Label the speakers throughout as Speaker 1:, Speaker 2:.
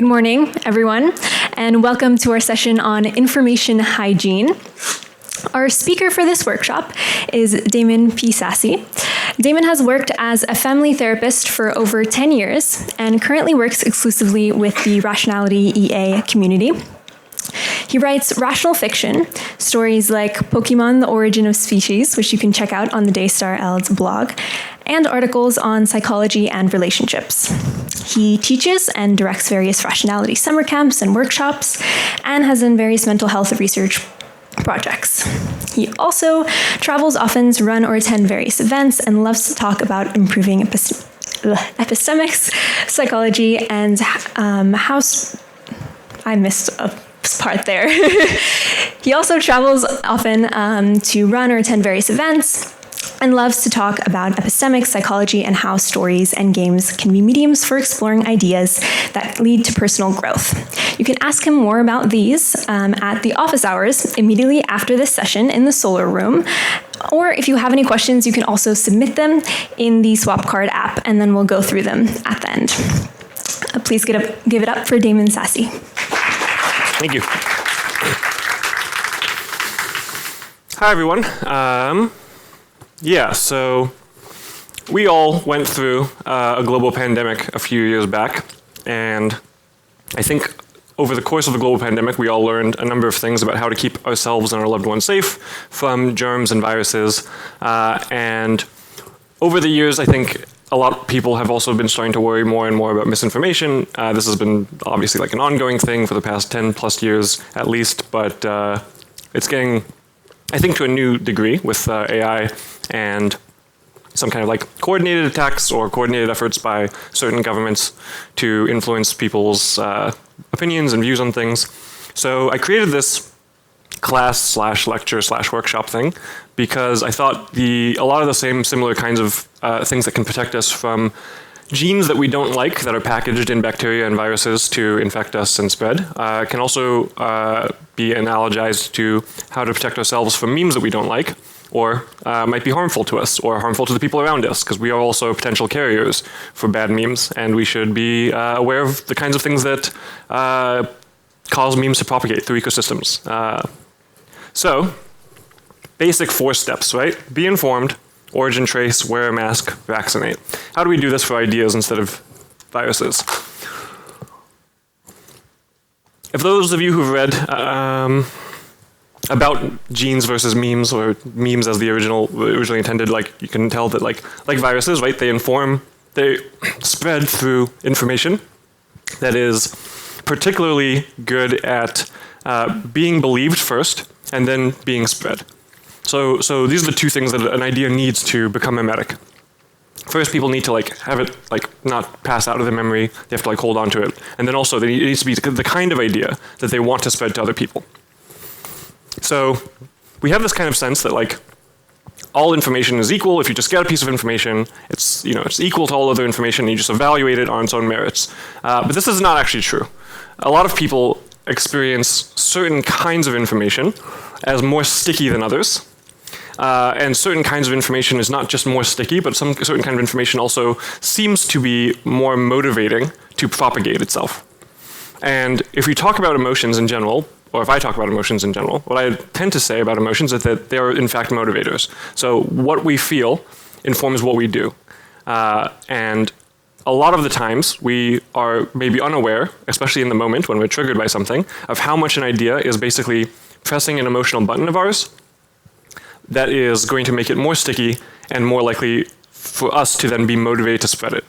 Speaker 1: Good morning, everyone, and welcome to our session on information hygiene. Our speaker for this workshop is Damon P. Sasi. Damon has worked as a family therapist for over 10 years and currently works exclusively with the Rationality EA community. He writes rational fiction, stories like Pokemon: The Origin of Species, which you can check out on the Daystar Eld's blog, and articles on psychology and relationships. He teaches and directs various rationality summer camps and workshops, and has done various mental health research projects. He also travels often to run or attend various events and loves to talk about improving epistemics, psychology, and how... I missed a part there. He also travels often to run or attend various events and loves to talk about epistemics, psychology, and how stories and games can be mediums for exploring ideas that lead to personal growth. You can ask him more about these at the office hours immediately after this session in the Solar Room. Or if you have any questions, you can also submit them in the Swap Card app, and then we'll go through them at the end. Please give it up for Damon Sasi.
Speaker 2: Thank you. Hi, everyone. So we all went through a global pandemic a few years back, and I think over the course of the global pandemic, we all learned a number of things about how to keep ourselves and our loved ones safe from germs and viruses. And over the years, I think a lot of people have also been starting to worry more and more about misinformation. This has been obviously like an ongoing thing for the past 10 plus years at least, but it's getting, I think, to a new degree with AI and some kind of like coordinated attacks or coordinated efforts by certain governments to influence people's opinions and views on things. So I created this class/lecture/workshop thing because I thought a lot of the similar kinds of things that can protect us from genes that we don't like that are packaged in bacteria and viruses to infect us and spread can also be analogized to how to protect ourselves from memes that we don't like or might be harmful to us or harmful to the people around us, because we are also potential carriers for bad memes, and we should be aware of the kinds of things that cause memes to propagate through ecosystems. So, basic 4 steps, right? Be informed, origin trace, wear a mask, vaccinate. How do we do this for ideas instead of viruses? If those of you who've read about genes versus memes, or memes as the originally intended, like you can tell that like viruses, right? They spread through information that is particularly good at being believed first and then being spread. So these are the 2 things that an idea needs to become memetic. First, people need to have it not pass out of their memory. They have to hold on to it, and then also it needs to be the kind of idea that they want to spread to other people. So we have this kind of sense that all information is equal. If you just get a piece of information, it's equal to all other information, and you just evaluate it on its own merits. But this is not actually true. A lot of people experience certain kinds of information as more sticky than others. And certain kinds of information is not just more sticky, but certain kind of information also seems to be more motivating to propagate itself. And if we talk about emotions in general, or if I talk about emotions in general, what I tend to say about emotions is that they are in fact motivators. So what we feel informs what we do. And a lot of the times we are maybe unaware, especially in the moment when we're triggered by something, of how much an idea is basically pressing an emotional button of ours that is going to make it more sticky and more likely for us to then be motivated to spread it.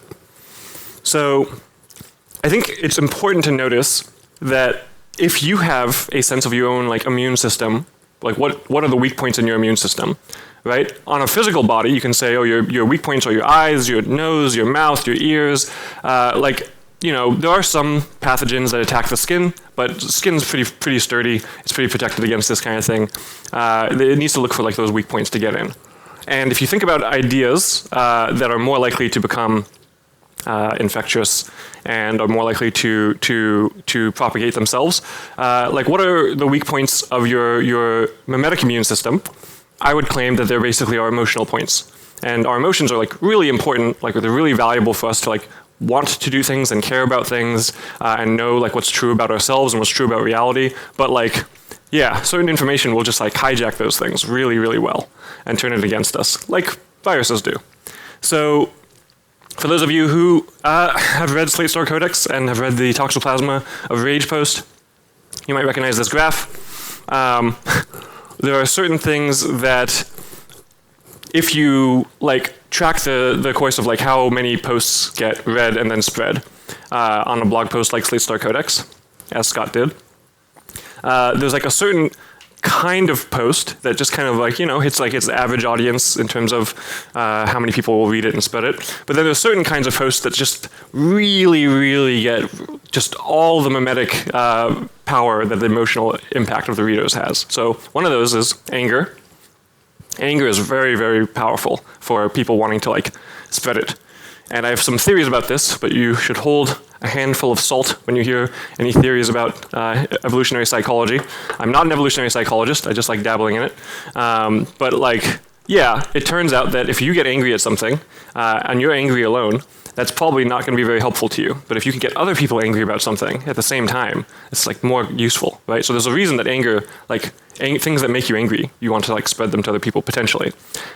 Speaker 2: So I think it's important to notice that if you have a sense of your own immune system, what are the weak points in your immune system, right? On a physical body, you can say, oh, your weak points are your eyes, your nose, your mouth, your ears. There are some pathogens that attack the skin, but the skin's pretty sturdy. It's pretty protected against this kind of thing. It needs to look for those weak points to get in. And if you think about ideas that are more likely to become infectious and are more likely to propagate themselves, what are the weak points of your memetic immune system? I would claim that they're basically our emotional points. And our emotions are really important, they're really valuable for us to want to do things and care about things and know like what's true about ourselves and what's true about reality. But like, yeah, certain information will just like hijack those things really, really well and turn it against us, like viruses do. So for those of you who have read Slate Star Codex and have read the Toxoplasma of Rage post, you might recognize this graph. There are certain things that if you like track the course of like how many posts get read and then spread on a blog post like Slate Star Codex, as Scott did, there's like a certain kind of post that just kind of like, you know, hits like its average audience in terms of how many people will read it and spread it. But then there's certain kinds of posts that just really, really get just all the mimetic power that the emotional impact of the readers has. So one of those is anger. Anger is very, very powerful for people wanting to like spread it. And I have some theories about this, but you should hold a handful of salt when you hear any theories about evolutionary psychology. I'm not an evolutionary psychologist, I just like dabbling in it. But like, yeah, it turns out that if you get angry at something, and you're angry alone, that's probably not going to be very helpful to you. But if you can get other people angry about something at the same time, it's like more useful, right? So there's a reason that anger, like things that make you angry, you want to like spread them to other people potentially.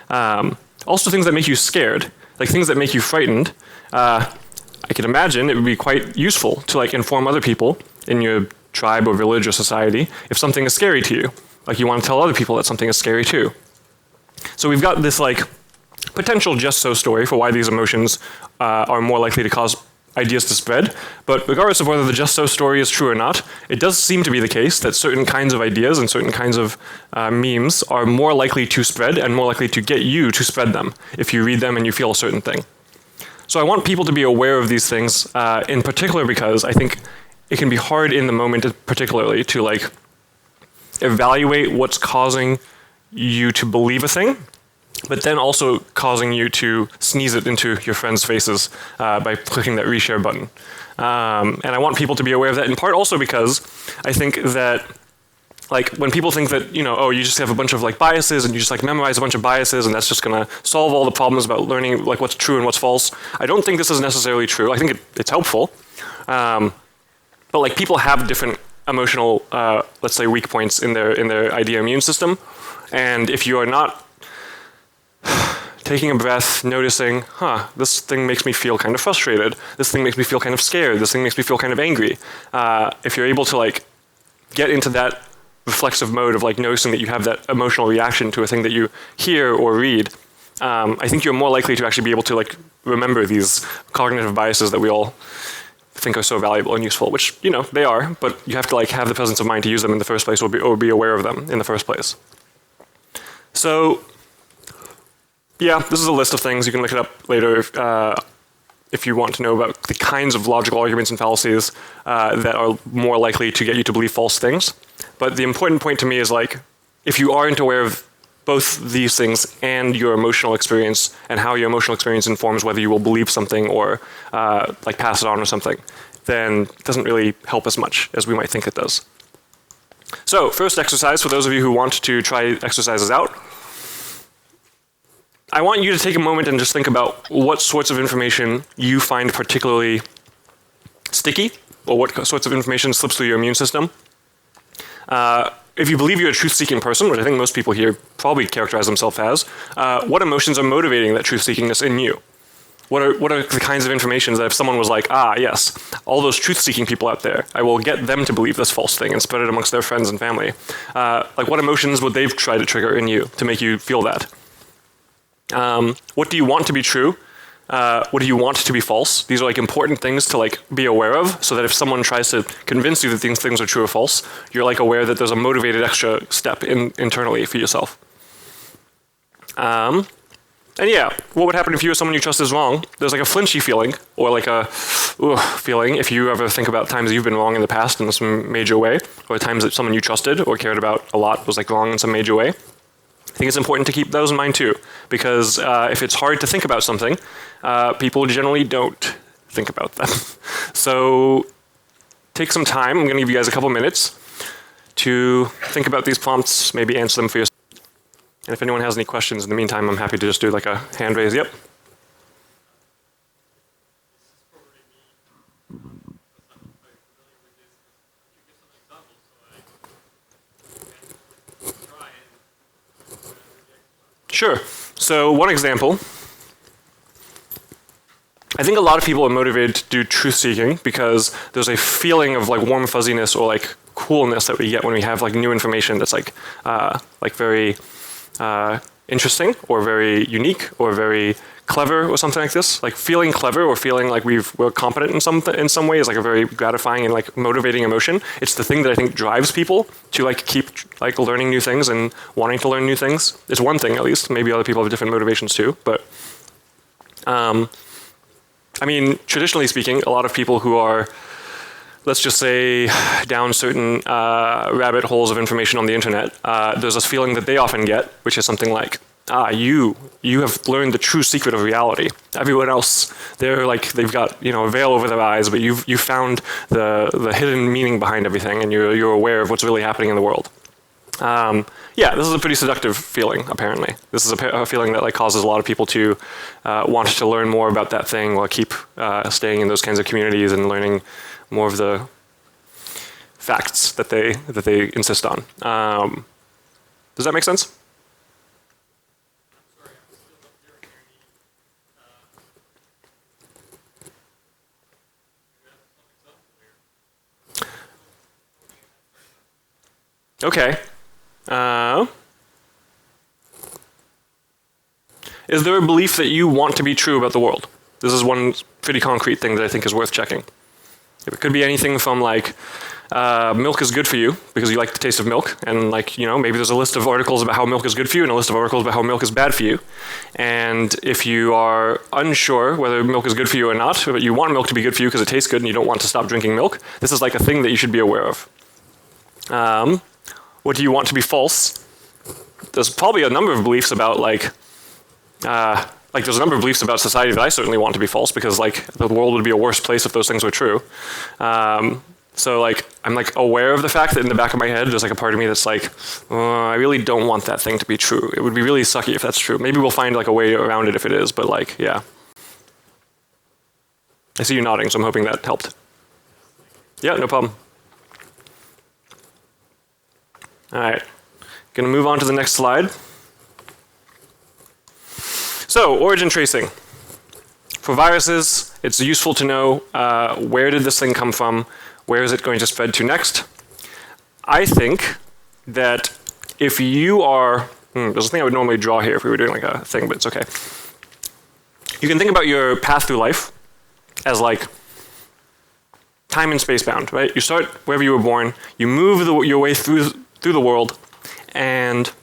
Speaker 2: Also things that make you scared, like things that make you frightened, I can imagine it would be quite useful to like inform other people in your tribe or village or society if something is scary to you. Like you want to tell other people that something is scary too. So we've got this like potential just so story for why these emotions are more likely to cause ideas to spread. But regardless of whether the just so story is true or not, it does seem to be the case that certain kinds of ideas and certain kinds of memes are more likely to spread and more likely to get you to spread them if you read them and you feel a certain thing. So I want people to be aware of these things in particular because I think it can be hard in the moment particularly to like evaluate what's causing you to believe a thing, but then also causing you to sneeze it into your friends' faces by clicking that reshare button. And I want people to be aware of that in part also because I think that like when people think that, you know, oh, you just have a bunch of like biases and you just like memorize a bunch of biases and that's just gonna solve all the problems about learning like what's true and what's false. I don't think this is necessarily true. I think it's helpful. But like people have different emotional, let's say weak points in their idea immune system. And if you are not taking a breath, noticing, this thing makes me feel kind of frustrated. This thing makes me feel kind of scared. This thing makes me feel kind of angry. If you're able to like get into that reflexive mode of like noticing that you have that emotional reaction to a thing that you hear or read, I think you're more likely to actually be able to like remember these cognitive biases that we all think are so valuable and useful, which, you know, they are, but you have to like have the presence of mind to use them in the first place or be aware of them in the first place. So, yeah, this is a list of things. You can look it up later if you want to know about the kinds of logical arguments and fallacies that are more likely to get you to believe false things. But the important point to me is like, if you aren't aware of both these things and your emotional experience and how your emotional experience informs whether you will believe something or like pass it on or something, then it doesn't really help as much as we might think it does. So first exercise, for those of you who want to try exercises out, I want you to take a moment and just think about what sorts of information you find particularly sticky, or what sorts of information slips through your immune system. If you believe you're a truth-seeking person, which I think most people here probably characterize themselves as, what emotions are motivating that truth-seekingness in you? What are the kinds of information that if someone was like, yes, all those truth-seeking people out there, I will get them to believe this false thing and spread it amongst their friends and family. Like what emotions would they try to trigger in you to make you feel that? What do you want to be true? What do you want to be false? These are like important things to like be aware of, so that if someone tries to convince you that these things are true or false, you're like aware that there's a motivated extra step internally for yourself. And yeah, what would happen if you or someone you trust is wrong? There's like a flinchy feeling, or like a feeling if you ever think about times you've been wrong in the past in some major way, or times that someone you trusted or cared about a lot was like wrong in some major way. I think it's important to keep those in mind too, because if it's hard to think about something, people generally don't think about them. So take some time. I'm going to give you guys a couple minutes to think about these prompts, maybe answer them for yourself. And if anyone has any questions in the meantime, I'm happy to just do like a hand raise. Yep. Sure. So one example, I think a lot of people are motivated to do truth seeking because there's a feeling of like warm fuzziness or like coolness that we get when we have like new information that's like very interesting or very unique or very clever or something like this. Like feeling clever or feeling like we're competent in some way is like a very gratifying and like motivating emotion. It's the thing that I think drives people to like keep like learning new things and wanting to learn new things. It's one thing at least. Maybe other people have different motivations too, but I mean, traditionally speaking, a lot of people who are, let's just say, down certain rabbit holes of information on the internet, there's this feeling that they often get, which is something like, you have learned the true secret of reality. Everyone else, they've got a veil over their eyes, but you found the hidden meaning behind everything, and you're aware of what's really happening in the world. Yeah, this is a pretty seductive feeling, apparently. This is a feeling that like causes a lot of people to want to learn more about that thing or keep staying in those kinds of communities and learning more of the facts that they insist on. Does that make sense? Okay. Is there a belief that you want to be true about the world? This is one pretty concrete thing that I think is worth checking. It could be anything from like, milk is good for you because you like the taste of milk, and like, maybe there's a list of articles about how milk is good for you and a list of articles about how milk is bad for you. And if you are unsure whether milk is good for you or not, but you want milk to be good for you because it tastes good and you don't want to stop drinking milk, this is like a thing that you should be aware of. What do you want to be false? There's probably a number of beliefs about there's a number of beliefs about society that I certainly want to be false because like the world would be a worse place if those things were true. So like I'm like aware of the fact that in the back of my head there's like a part of me that's like, I really don't want that thing to be true. It would be really sucky if that's true. Maybe we'll find like a way around it if it is, but like, yeah. I see you nodding, so I'm hoping that helped. Yeah, no problem. All right, gonna move on to the next slide. So, origin tracing. For viruses, it's useful to know where did this thing come from, where is it going to spread to next. I think that if you are, there's a thing I would normally draw here if we were doing like a thing, but it's okay. You can think about your path through life as like time and space bound, right? You start wherever you were born, you move your way through the world, and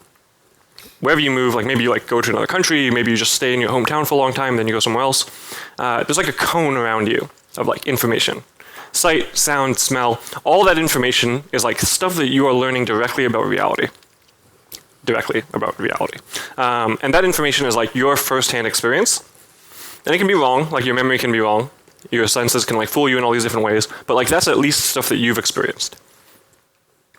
Speaker 2: wherever you move, like maybe you like go to another country, maybe you just stay in your hometown for a long time, then you go somewhere else. There's like a cone around you of like information. Sight, sound, smell, all that information is like stuff that you are learning directly about reality. And that information is like your first-hand experience. And it can be wrong, like your memory can be wrong. Your senses can like fool you in all these different ways, but like that's at least stuff that you've experienced.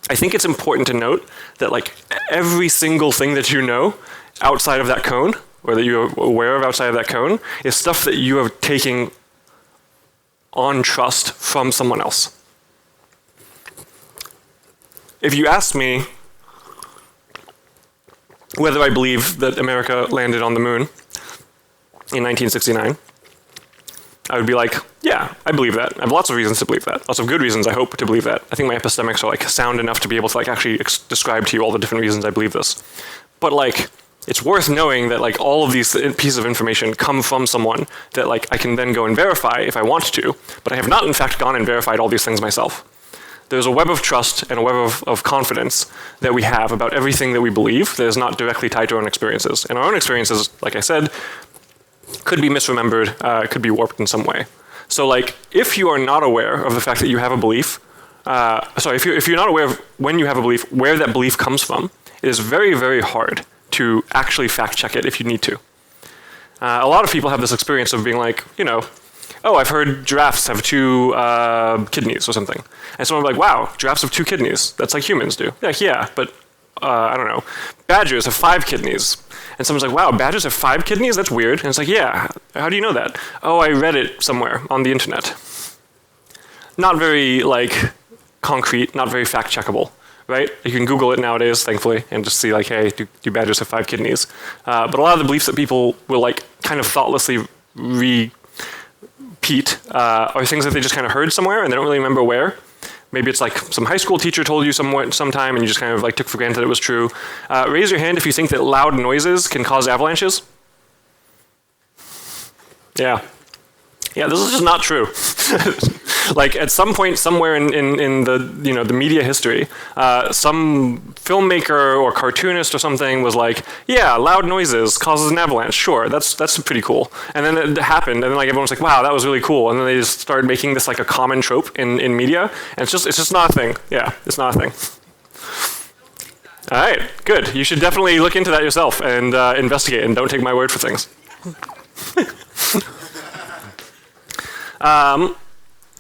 Speaker 2: I think it's important to note that like every single thing that you know outside of that cone, or that you're aware of outside of that cone, is stuff that you are taking on trust from someone else. If you ask me whether I believe that America landed on the moon in 1969, I would be like, yeah, I believe that. I have lots of reasons to believe that. Lots of good reasons, I hope, to believe that. I think my epistemics are like sound enough to be able to like actually describe to you all the different reasons I believe this. But like, it's worth knowing that like all of these pieces of information come from someone that like I can then go and verify if I want to, but I have not in fact gone and verified all these things myself. There's a web of trust and a web of confidence that we have about everything that we believe that is not directly tied to our own experiences. And our own experiences, like I said, could be misremembered, could be warped in some way. So like, if you are not aware of the fact that you have a belief, if you're not aware of when you have a belief, where that belief comes from, it is very, very hard to actually fact check it if you need to. A lot of people have this experience of being like, oh, I've heard giraffes have 2 kidneys or something. And someone will be like, wow, giraffes have 2 kidneys. That's like humans do. Like, yeah, but I don't know. Badgers have 5 kidneys. And someone's like, wow, badgers have 5 kidneys? That's weird. And it's like, yeah, how do you know that? Oh, I read it somewhere on the internet. Not very, like, concrete, not very fact-checkable, right? You can Google it nowadays, thankfully, and just see like, hey, do badgers have 5 kidneys? But a lot of the beliefs that people will like kind of thoughtlessly repeat are things that they just kind of heard somewhere and they don't really remember where. Maybe it's like some high school teacher told you sometime and you just kind of like took for granted it was true. Raise your hand if you think that loud noises can cause avalanches. Yeah. Yeah, this is just not true. Like at some point somewhere in the the media history, some filmmaker or cartoonist or something was like, yeah, loud noises causes an avalanche. Sure, that's pretty cool. And then it happened, and then like everyone was like, wow, that was really cool. And then they just started making this like a common trope in media, and it's just not a thing. Yeah, it's not a thing. All right, good. You should definitely look into that yourself and investigate, and don't take my word for things.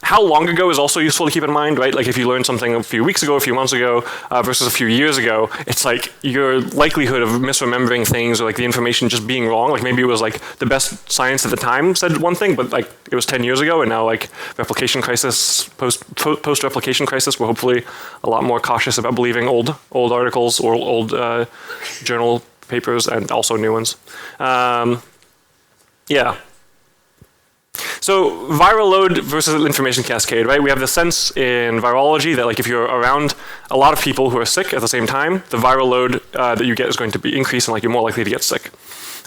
Speaker 2: How long ago is also useful to keep in mind, right? Like if you learned something a few weeks ago, a few months ago, versus a few years ago, it's like your likelihood of misremembering things or like the information just being wrong. Like maybe it was like the best science at the time said one thing, but like it was 10 years ago, and now like replication crisis, post replication crisis, we're hopefully a lot more cautious about believing old articles or old journal papers, and also new ones. Yeah. So viral load versus information cascade, right? We have the sense in virology that like if you're around a lot of people who are sick at the same time, the viral load that you get is going to be increased and like you're more likely to get sick.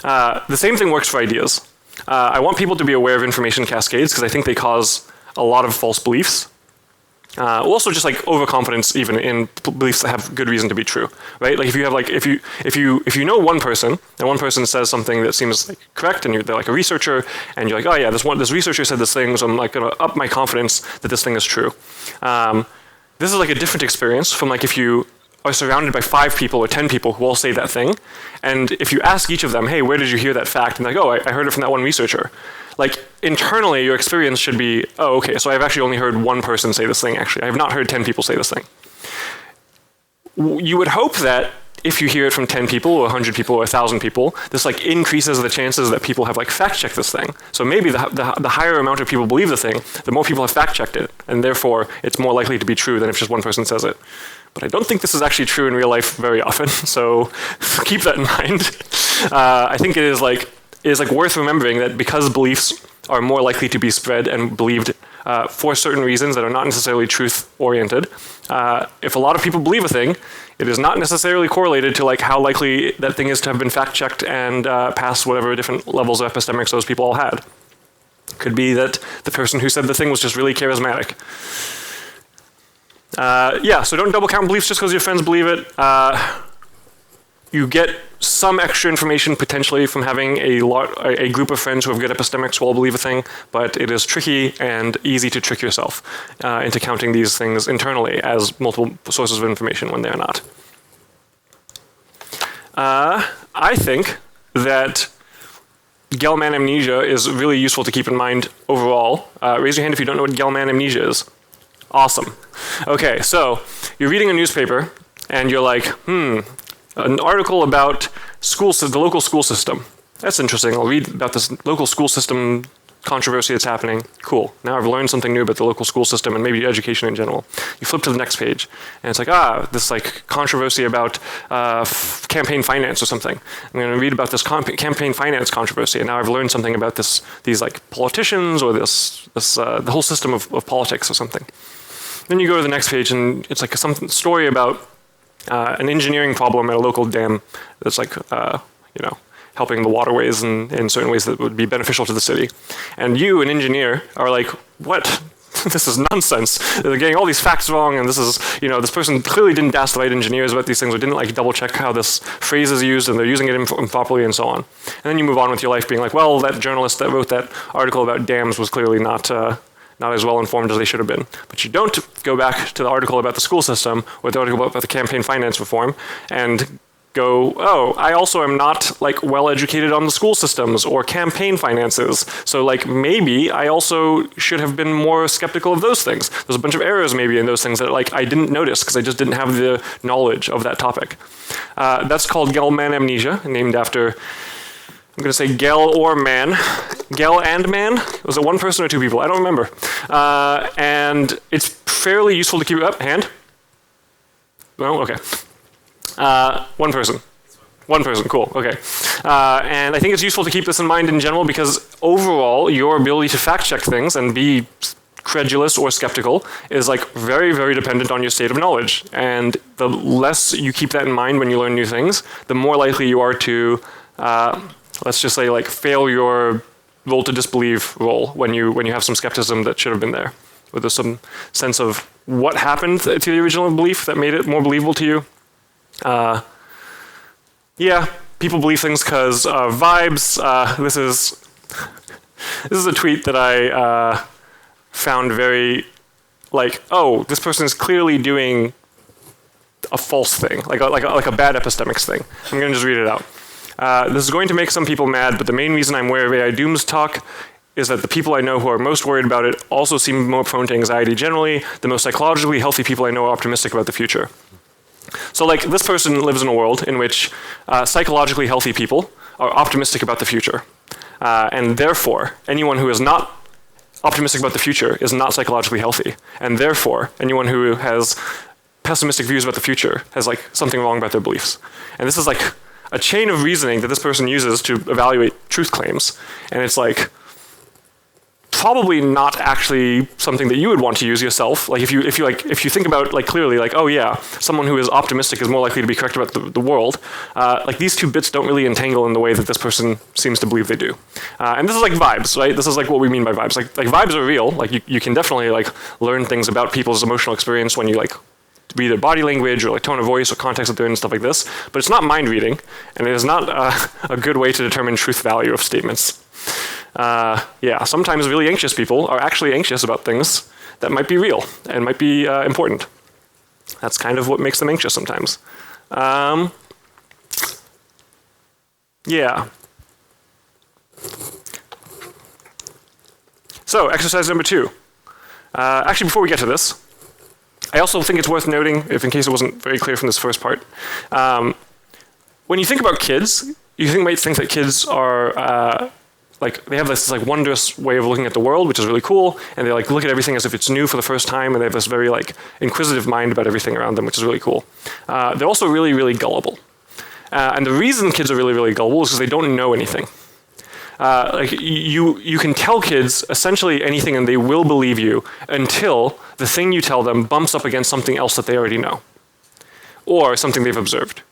Speaker 2: The same thing works for ideas. I want people to be aware of information cascades because I think they cause a lot of false beliefs. Also just like overconfidence even in beliefs that have good reason to be true, right? Like if you have like, if you know one person and one person says something that seems like correct and they're like a researcher and you're like, oh yeah, this researcher said this thing, so I'm like gonna up my confidence that this thing is true. This is like a different experience from like if you are surrounded by 5 people or 10 people who all say that thing, and if you ask each of them, hey, where did you hear that fact? And they're like, oh, I heard it from that one researcher. Like internally, your experience should be, oh, okay, so I've actually only heard one person say this thing, actually. I have not heard 10 people say this thing. You would hope that if you hear it from 10 people or 100 people or 1,000 people, this like increases the chances that people have like fact-checked this thing. So maybe the higher amount of people believe the thing, the more people have fact-checked it, and therefore it's more likely to be true than if just one person says it. But I don't think this is actually true in real life very often, so keep that in mind. I think it is like worth remembering that because beliefs are more likely to be spread and believed for certain reasons that are not necessarily truth-oriented, if a lot of people believe a thing, it is not necessarily correlated to like how likely that thing is to have been fact-checked and pass whatever different levels of epistemics those people all had. Could be that the person who said the thing was just really charismatic. Yeah, so don't double count beliefs just because your friends believe it. You get some extra information potentially from having a group of friends who have good epistemics who all believe a thing, but it is tricky and easy to trick yourself into counting these things internally as multiple sources of information when they're not. I think that Gell-Mann amnesia is really useful to keep in mind overall. Raise your hand if you don't know what Gell-Mann amnesia is. Awesome. Okay, so you're reading a newspaper and you're like, an article about the local school system. That's interesting. I'll read about this local school system controversy that's happening. Cool. Now I've learned something new about the local school system and maybe education in general. You flip to the next page and it's like, this like controversy about campaign finance or something. I'm going to read about this campaign finance controversy, and now I've learned something about these like politicians or the whole system of politics or something. Then you go to the next page and it's like some story about an engineering problem at a local dam that's like, helping the waterways in certain ways that would be beneficial to the city. And you, an engineer, are like, what? This is nonsense. They're getting all these facts wrong, and this is, this person clearly didn't ask the right engineers about these things, or didn't like double check how this phrase is used, and they're using it improperly, and so on. And then you move on with your life being like, well, that journalist that wrote that article about dams was clearly not as well informed as they should have been. But you don't go back to the article about the school system or the article about the campaign finance reform and go, oh, I also am not like well educated on the school systems or campaign finances. So like maybe I also should have been more skeptical of those things. There's a bunch of errors maybe in those things that like I didn't notice because I just didn't have the knowledge of that topic. That's called Gell-Mann amnesia, named after, I'm going to say Gell or Man. Gell and Man? Was it one person or 2 people? I don't remember. And it's fairly useful to keep up. Hand? No? Okay. One person. One person, cool, okay. And I think it's useful to keep this in mind in general because overall, your ability to fact check things and be credulous or skeptical is like very, very dependent on your state of knowledge. And the less you keep that in mind when you learn new things, the more likely you are to, let's just say, like fail your roll to disbelieve roll when you have some skepticism that should have been there. Where there's some sense of what happened to the original belief that made it more believable to you. Yeah, people believe things because of vibes. This is a tweet that I found very like, oh, this person is clearly doing a false thing, like a bad epistemics thing. I'm going to just read it out. This is going to make some people mad, but the main reason I'm aware of AI dooms talk is that the people I know who are most worried about it also seem more prone to anxiety generally. The most psychologically healthy people I know are optimistic about the future. So like this person lives in a world in which psychologically healthy people are optimistic about the future. And therefore, anyone who is not optimistic about the future is not psychologically healthy. And therefore, anyone who has pessimistic views about the future has like something wrong about their beliefs. And this is like a chain of reasoning that this person uses to evaluate truth claims. And it's like probably not actually something that you would want to use yourself. Like if you think about like clearly like, oh yeah, someone who is optimistic is more likely to be correct about the world. Like these two bits don't really entangle in the way that this person seems to believe they do. And this is like vibes, right? This is like what we mean by vibes. Like vibes are real. Like you can definitely like learn things about people's emotional experience when you like read their body language or like tone of voice or context that they're in and stuff like this. But it's not mind reading, and it is not a good way to determine truth value of statements. Yeah, sometimes really anxious people are actually anxious about things that might be real and might be important. That's kind of what makes them anxious sometimes. Yeah. So, exercise number 2. Actually, before we get to this, I also think it's worth noting, if in case it wasn't very clear from this first part, when you think about kids, you might think that kids are like they have this like wondrous way of looking at the world, which is really cool, and they like look at everything as if it's new for the first time, and they have this very like inquisitive mind about everything around them, which is really cool. They're also really, really gullible, and the reason kids are really, really gullible is because they don't know anything. Like you can tell kids essentially anything, and they will believe you until the thing you tell them bumps up against something else that they already know, or something they've observed,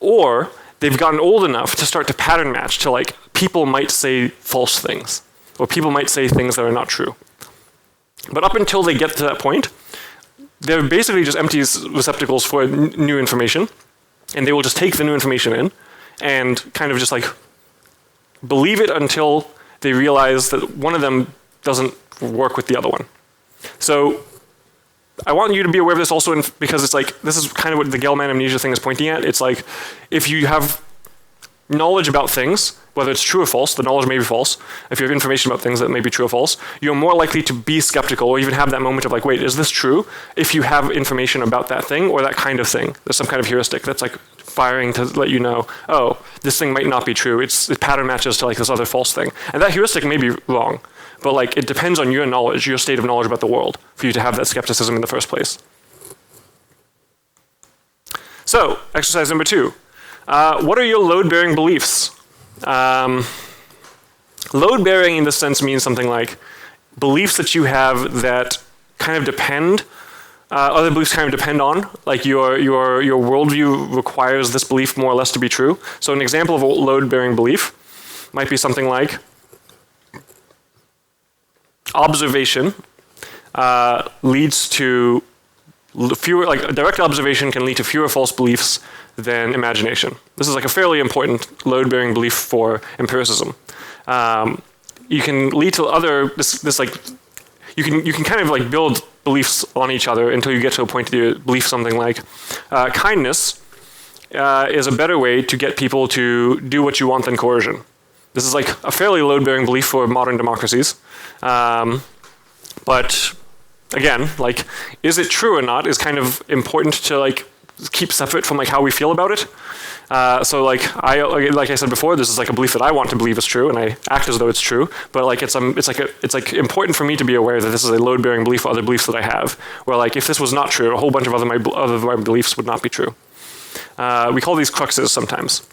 Speaker 2: or they've gotten old enough to start to pattern match to like people might say false things, or people might say things that are not true. But up until they get to that point, they're basically just empty receptacles for new information, and they will just take the new information in and kind of just like believe it until they realize that one of them doesn't work with the other one. So I want you to be aware of this also because it's like, this is kind of what the Gell-Mann amnesia thing is pointing at. It's like, if you have knowledge about things, whether it's true or false, the knowledge may be false. If you have information about things that may be true or false, you're more likely to be skeptical or even have that moment of like, wait, is this true? If you have information about that thing or that kind of thing, there's some kind of heuristic that's like firing to let you know, oh, this thing might not be true. It pattern matches to like this other false thing. And that heuristic may be wrong, but like it depends on your knowledge, your state of knowledge about the world for you to have that skepticism in the first place. So, exercise number 2. What are your load-bearing beliefs? Load-bearing in this sense means something like beliefs that you have that kind of depend, other beliefs kind of depend on, like your worldview requires this belief more or less to be true. So an example of a load-bearing belief might be something like observation leads to fewer, like direct observation can lead to fewer false beliefs than imagination. This is like a fairly important load-bearing belief for empiricism. You can lead to other, this like, you can kind of like build beliefs on each other until you get to a point that you believe something like kindness is a better way to get people to do what you want than coercion. This is like a fairly load-bearing belief for modern democracies. But again, like, is it true or not is kind of important to like keep separate from like how we feel about it. So like I said before, this is like a belief that I want to believe is true, and I act as though it's true. But like it's like important for me to be aware that this is a load-bearing belief for other beliefs that I have. Where like if this was not true, a whole bunch of other of my beliefs would not be true. We call these cruxes sometimes.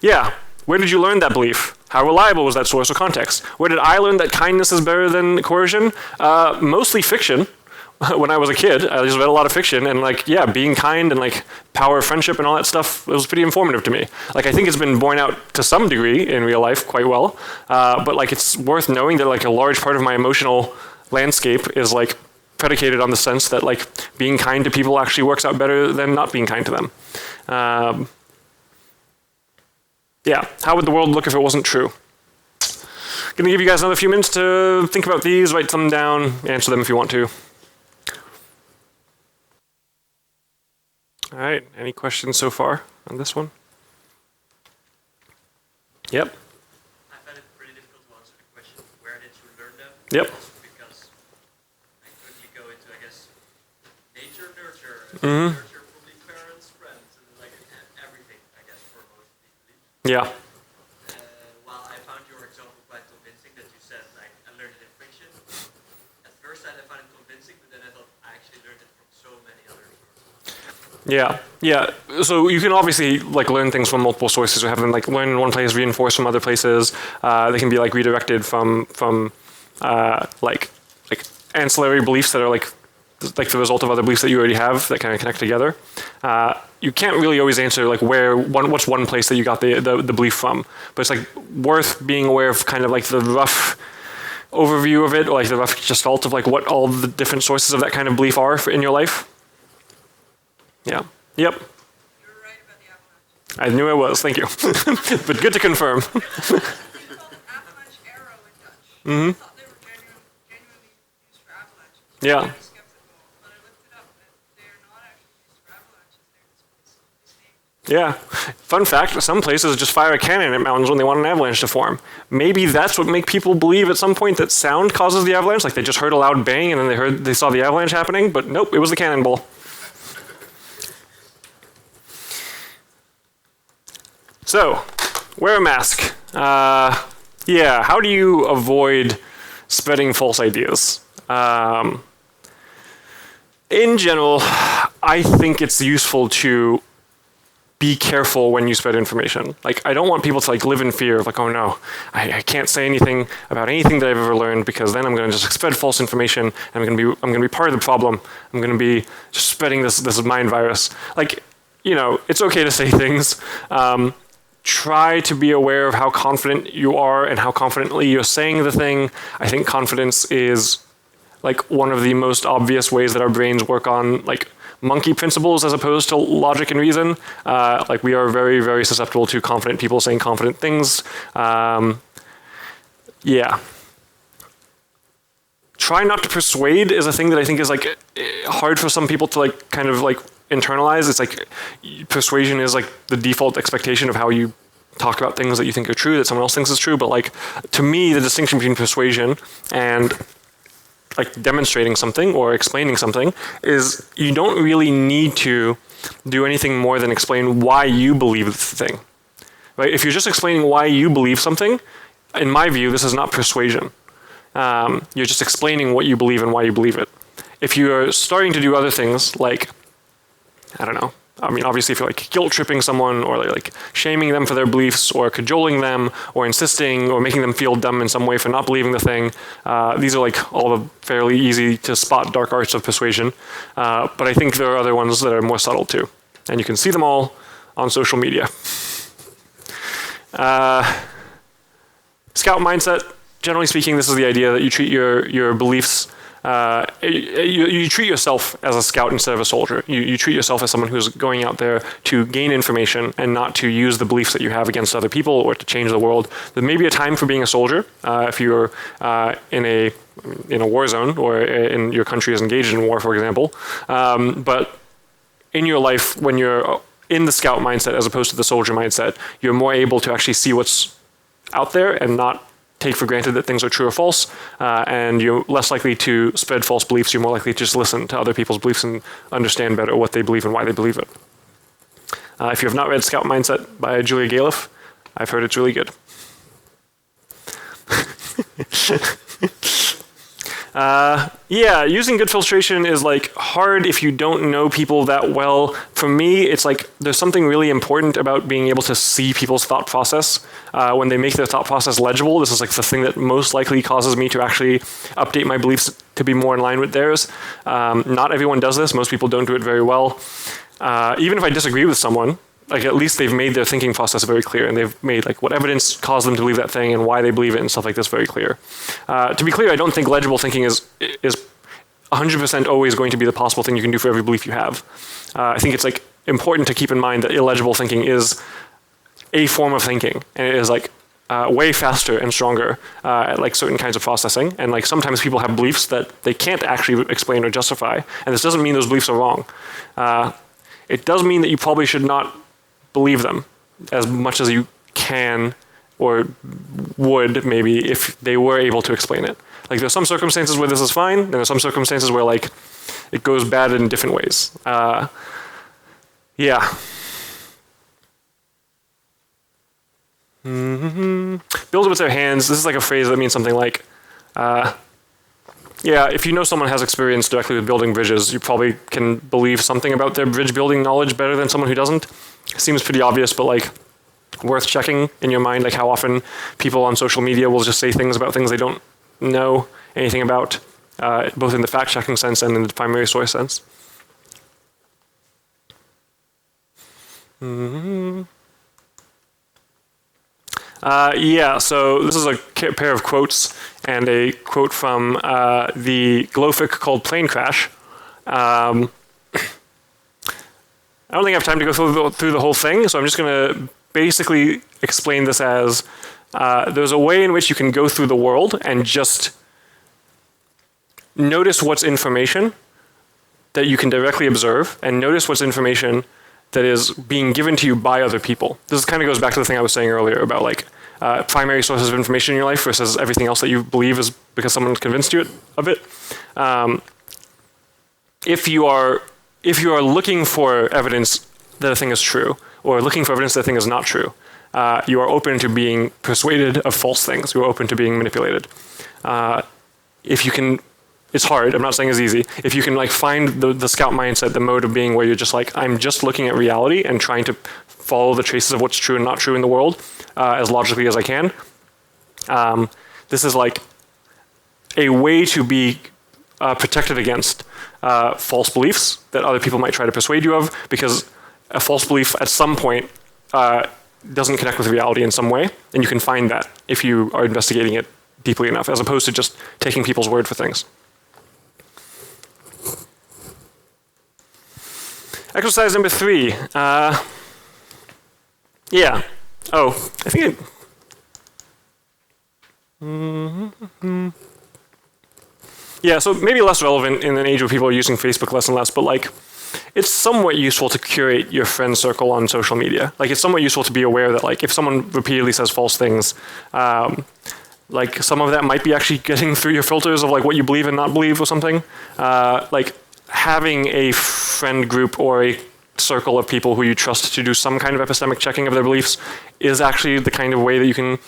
Speaker 2: Yeah. Where did you learn that belief? How reliable was that source or context? Where did I learn that kindness is better than coercion? Mostly fiction. When I was a kid, I just read a lot of fiction, and like, yeah, being kind and like power of friendship and all that stuff, it was pretty informative to me. Like, I think it's been borne out to some degree in real life quite well, but like, it's worth knowing that like a large part of my emotional landscape is like predicated on the sense that like being kind to people actually works out better than not being kind to them. Yeah, how would the world look if it wasn't true? Gonna give you guys another few minutes to think about these, write them down, answer them if you want to. All right, any questions so far on this one? Yep.
Speaker 3: I find it pretty difficult to answer the question, where did you learn them?
Speaker 2: Yep.
Speaker 3: Because I quickly go into, I guess, nature, nurture, nurture probably parents, friends, and like everything, I guess, for most people.
Speaker 2: Yeah.
Speaker 3: While I found your example quite convincing that you said, like, I learned it in fiction. At first I found it convincing, but then I thought I actually learned it from so many other sources.
Speaker 2: Yeah, yeah. So you can obviously like learn things from multiple sources, or have them like learn in one place, reinforced from other places. They can be like redirected from like ancillary beliefs that are like the result of other beliefs that you already have that kind of connect together. You can't really always answer like what's one place that you got the belief from, but it's like worth being aware of kind of like the rough overview of it, or like the rough gestalt of like what all the different sources of that kind of belief are in your life. Yeah. Yep.
Speaker 4: You were right about the avalanche.
Speaker 2: I knew I was. Thank you. But good to confirm.
Speaker 4: They called it avalanche arrow in Dutch. I thought they were genuinely used for avalanches.
Speaker 2: Yeah.
Speaker 4: I was very skeptical, but I looked it up, and they're not actually used for avalanches. They're just named.
Speaker 2: Yeah. Fun fact, some places just fire a cannon at mountains when they want an avalanche to form. Maybe that's what make people believe at some point that sound causes the avalanche. Like they just heard a loud bang and then they saw the avalanche happening, but nope, it was the cannonball. So, wear a mask. Yeah, how do you avoid spreading false ideas? In general, I think it's useful to be careful when you spread information. Like, I don't want people to like live in fear of like, oh no, I can't say anything about anything that I've ever learned because then I'm going to just spread false information and I'm going to be part of the problem. I'm going to be just spreading this mind virus. Like, you know, it's okay to say things. Try to be aware of how confident you are and how confidently you're saying the thing. I think confidence is like one of the most obvious ways that our brains work on like monkey principles as opposed to logic and reason. Like we are very, very susceptible to confident people saying confident things. Yeah. Try not to persuade is a thing that I think is like hard for some people to like kind of like internalize. It's like persuasion is like the default expectation of how you talk about things that you think are true, that someone else thinks is true. But like to me, the distinction between persuasion and like demonstrating something or explaining something is you don't really need to do anything more than explain why you believe the thing. Right? If you're just explaining why you believe something, in my view, this is not persuasion. You're just explaining what you believe and why you believe it. If you're starting to do other things like, I don't know, I mean, obviously if you're like guilt tripping someone or like shaming them for their beliefs or cajoling them or insisting or making them feel dumb in some way for not believing the thing, these are like all the fairly easy to spot dark arts of persuasion. But I think there are other ones that are more subtle too. And you can see them all on social media. Scout mindset, generally speaking, this is the idea that you treat your beliefs you treat yourself as a scout instead of a soldier. You treat yourself as someone who's going out there to gain information and not to use the beliefs that you have against other people or to change the world. There may be a time for being a soldier if you're in a war zone or in your country is engaged in war, for example. But in your life, when you're in the scout mindset as opposed to the soldier mindset, you're more able to actually see what's out there and not take for granted that things are true or false, and you're less likely to spread false beliefs. You're more likely to just listen to other people's beliefs and understand better what they believe and why they believe it. If you have not read Scout Mindset by Julia Galef, I've heard it's really good. Yeah, using good filtration is like hard if you don't know people that well. For me, it's like there's something really important about being able to see people's thought process when they make their thought process legible. This is like the thing that most likely causes me to actually update my beliefs to be more in line with theirs. Not everyone does this. Most people don't do it very well. Even if I disagree with someone, like at least they've made their thinking process very clear, and they've made like what evidence caused them to believe that thing and why they believe it and stuff like this very clear. To be clear, I don't think legible thinking is 100% always going to be the possible thing you can do for every belief you have. I think it's like important to keep in mind that illegible thinking is a form of thinking, and it is like way faster and stronger at like certain kinds of processing. And like sometimes people have beliefs that they can't actually explain or justify, and this doesn't mean those beliefs are wrong. It does mean that you probably should not believe them as much as you can or would maybe if they were able to explain it. Like there's some circumstances where this is fine, and there's some circumstances where like it goes bad in different ways. Yeah. Build it with their hands. This is like a phrase that means something like, yeah, if you know someone has experience directly with building bridges, you probably can believe something about their bridge building knowledge better than someone who doesn't. Seems pretty obvious, but like worth checking in your mind, like how often people on social media will just say things about things they don't know anything about, both in the fact-checking sense and in the primary source sense. Yeah, so this is a pair of quotes and a quote from the Glowfic called Plane Crash. I don't think I have time to go through the whole thing, so I'm just going to basically explain this as there's a way in which you can go through the world and just notice what's information that you can directly observe, and notice what's information that is being given to you by other people. This kind of goes back to the thing I was saying earlier about like primary sources of information in your life versus everything else that you believe is because someone convinced you of it. If you are looking for evidence that a thing is true, or looking for evidence that a thing is not true, you are open to being persuaded of false things. You are open to being manipulated. If you can, it's hard, I'm not saying it's easy. If you can like find the scout mindset, the mode of being where you're just like, I'm just looking at reality and trying to follow the traces of what's true and not true in the world as logically as I can. This is like a way to be protected against false beliefs that other people might try to persuade you of, because a false belief at some point doesn't connect with reality in some way, and you can find that if you are investigating it deeply enough, as opposed to just taking people's word for things. Exercise number 3. Yeah. Oh, I think yeah, so maybe less relevant in an age where people are using Facebook less and less, but like, it's somewhat useful to curate your friend circle on social media. Like, it's somewhat useful to be aware that like, if someone repeatedly says false things, like some of that might be actually getting through your filters of like what you believe and not believe or something. Like having a friend group or a circle of people who you trust to do some kind of epistemic checking of their beliefs is actually the kind of way that you can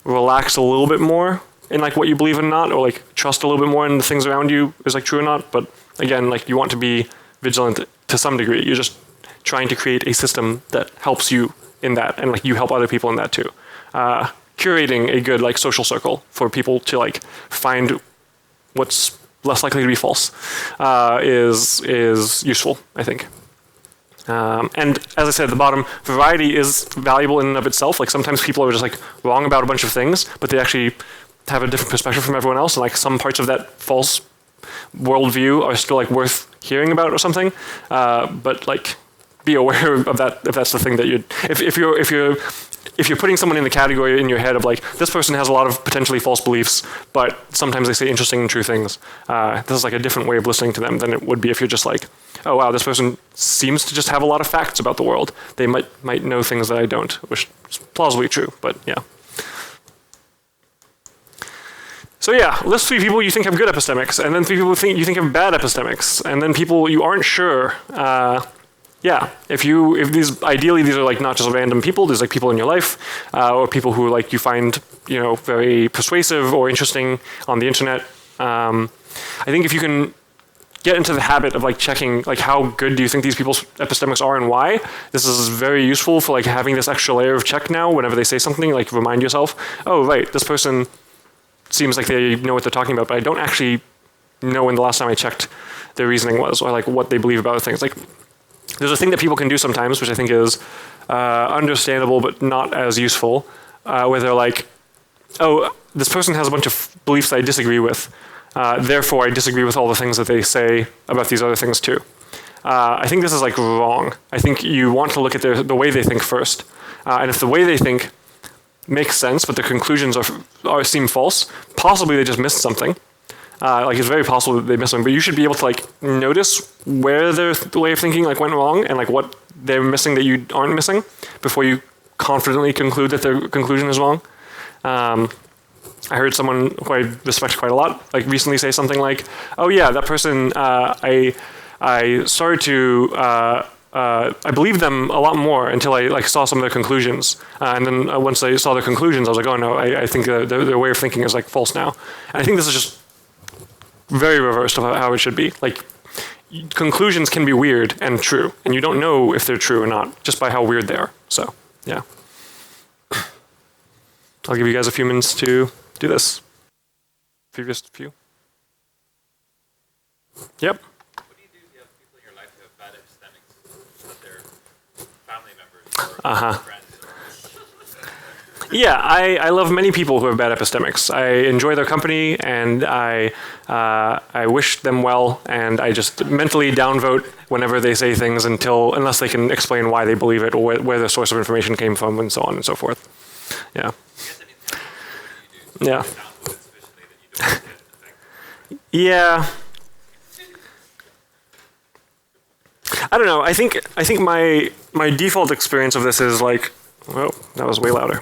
Speaker 2: relax a little bit more in like what you believe and not, or like trust a little bit more in the things around you is like true or not. But again, like you want to be vigilant to some degree. You're just trying to create a system that helps you in that, and like you help other people in that too. Curating a good like social circle for people to like find what's less likely to be false is useful, I think. And as I said at the bottom, variety is valuable in and of itself. Like sometimes people are just like wrong about a bunch of things, but they actually have a different perspective from everyone else, and like some parts of that false worldview are still like worth hearing about or something. But like be aware of that if that's the thing that if you're putting someone in the category in your head of like, this person has a lot of potentially false beliefs, but sometimes they say interesting and true things. This is like a different way of listening to them than it would be if you're just like, oh wow, this person seems to just have a lot of facts about the world. They might know things that I don't, which is plausibly true, but yeah. So yeah, list 3 people you think have good epistemics, and then 3 people you think have bad epistemics, and then people you aren't sure. Yeah, if these ideally these are like not just random people, there's like people in your life, or people who like you find very persuasive or interesting on the internet. I think if you can get into the habit of like checking like how good do you think these people's epistemics are and why, this is very useful for like having this extra layer of check now whenever they say something, like remind yourself, oh right, this person seems like they know what they're talking about, but I don't actually know when the last time I checked their reasoning was, or like what they believe about things. Like there's a thing that people can do sometimes, which I think is understandable but not as useful, where they're like, oh, this person has a bunch of beliefs I disagree with, therefore I disagree with all the things that they say about these other things too. I think this is like wrong. I think you want to look at the way they think first, and if the way they think makes sense, but their conclusions seem false, possibly they just missed something. Like it's very possible that they missed something, but you should be able to like notice where their way of thinking like went wrong and like what they're missing that you aren't missing before you confidently conclude that their conclusion is wrong. I heard someone who I respect quite a lot like recently say something like, "Oh yeah, that person I started to I believed them a lot more until I like saw some of their conclusions, and then once I saw their conclusions, I was like, oh no, I think their way of thinking is like false now." And I think this is just very reversed of how it should be. Like conclusions can be weird and true, and you don't know if they're true or not just by how weird they are. So yeah, I'll give you guys a few minutes to do this. Previous few. Yep.
Speaker 5: What do you do if you have people in your life who have bad epistemics, but they're family members or friends?
Speaker 2: Yeah, I love many people who have bad epistemics. I enjoy their company, and I wish them well, and I just mentally downvote whenever they say things unless they can explain why they believe it or where their source of information came from, and so on and so forth. Yeah. Yeah. Yeah. I don't know. I think my default experience of this is like, oh, that was way louder.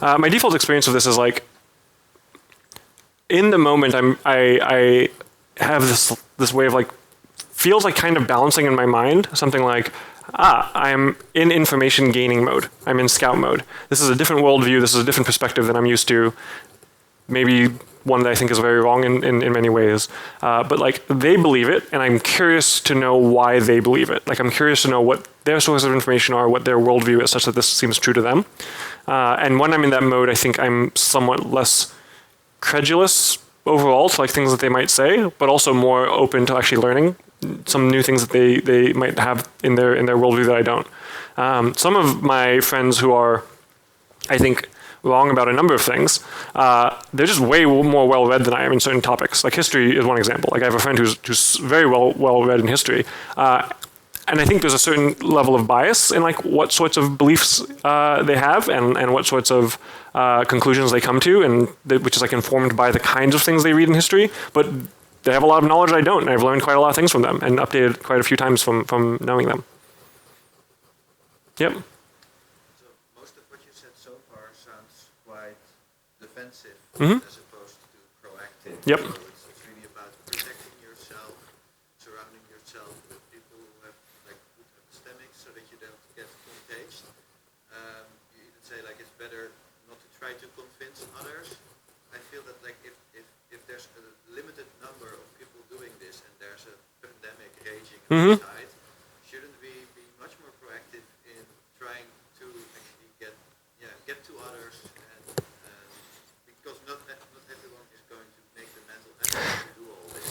Speaker 2: My default experience of this is like, in the moment, I have this way of like, feels like kind of balancing in my mind, something like, I'm in information gaining mode. I'm in scout mode. This is a different worldview. This is a different perspective than I'm used to. Maybe one that I think is very wrong in many ways. But like they believe it, and I'm curious to know why they believe it. Like I'm curious to know what their sources of information are, what their worldview is, such that this seems true to them. And when I'm in that mode, I think I'm somewhat less credulous overall to like things that they might say, but also more open to actually learning some new things that they might have in their worldview that I don't. Some of my friends who are, I think, wrong about a number of things, they're just way more well-read than I am in certain topics. Like history is one example. Like I have a friend who's very well-read in history, and I think there's a certain level of bias in like what sorts of beliefs they have and what sorts of conclusions they come to, and which is like informed by the kinds of things they read in history. But they have a lot of knowledge I don't, and I've learned quite a lot of things from them and updated quite a few times from knowing them. Yep.
Speaker 6: So most of what you said so far sounds quite defensive as opposed to proactive.
Speaker 2: Yep.
Speaker 6: So it's really about protecting yourself, surrounding yourself with people who have like good epistemics so that you don't get contaged. You even say like it's better not to try to convince others. I feel that like if there's a limited number of people doing this and there's a pandemic raging outside, shouldn't we be much more proactive in trying to actually get to others, and because not everyone is going to make the mental effort to do all this,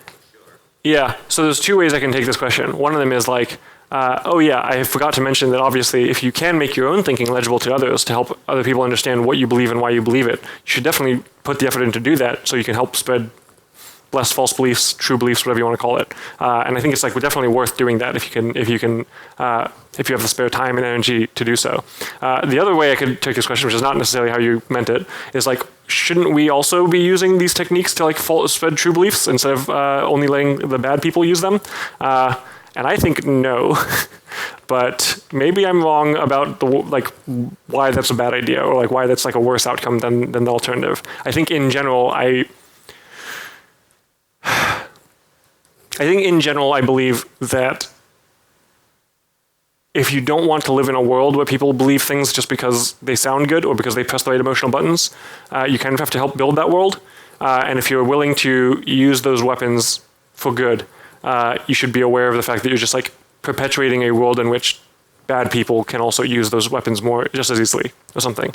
Speaker 6: for sure.
Speaker 2: Yeah, so there's two ways I can take this question. One of them is like, oh yeah, I forgot to mention that obviously if you can make your own thinking legible to others to help other people understand what you believe and why you believe it, you should definitely put the effort in to do that so you can help spread less false beliefs, true beliefs, whatever you want to call it. And I think it's like definitely worth doing that if you have the spare time and energy to do so. The other way I could take this question, which is not necessarily how you meant it, is like, shouldn't we also be using these techniques to like spread true beliefs instead of only letting the bad people use them? And I think no, but maybe I'm wrong about why that's a bad idea or like why that's like a worse outcome than the alternative. I think in general, I I think in general, I believe that if you don't want to live in a world where people believe things just because they sound good or because they press the right emotional buttons, you kind of have to help build that world. And if you're willing to use those weapons for good, you should be aware of the fact that you're just like perpetuating a world in which bad people can also use those weapons more just as easily or something,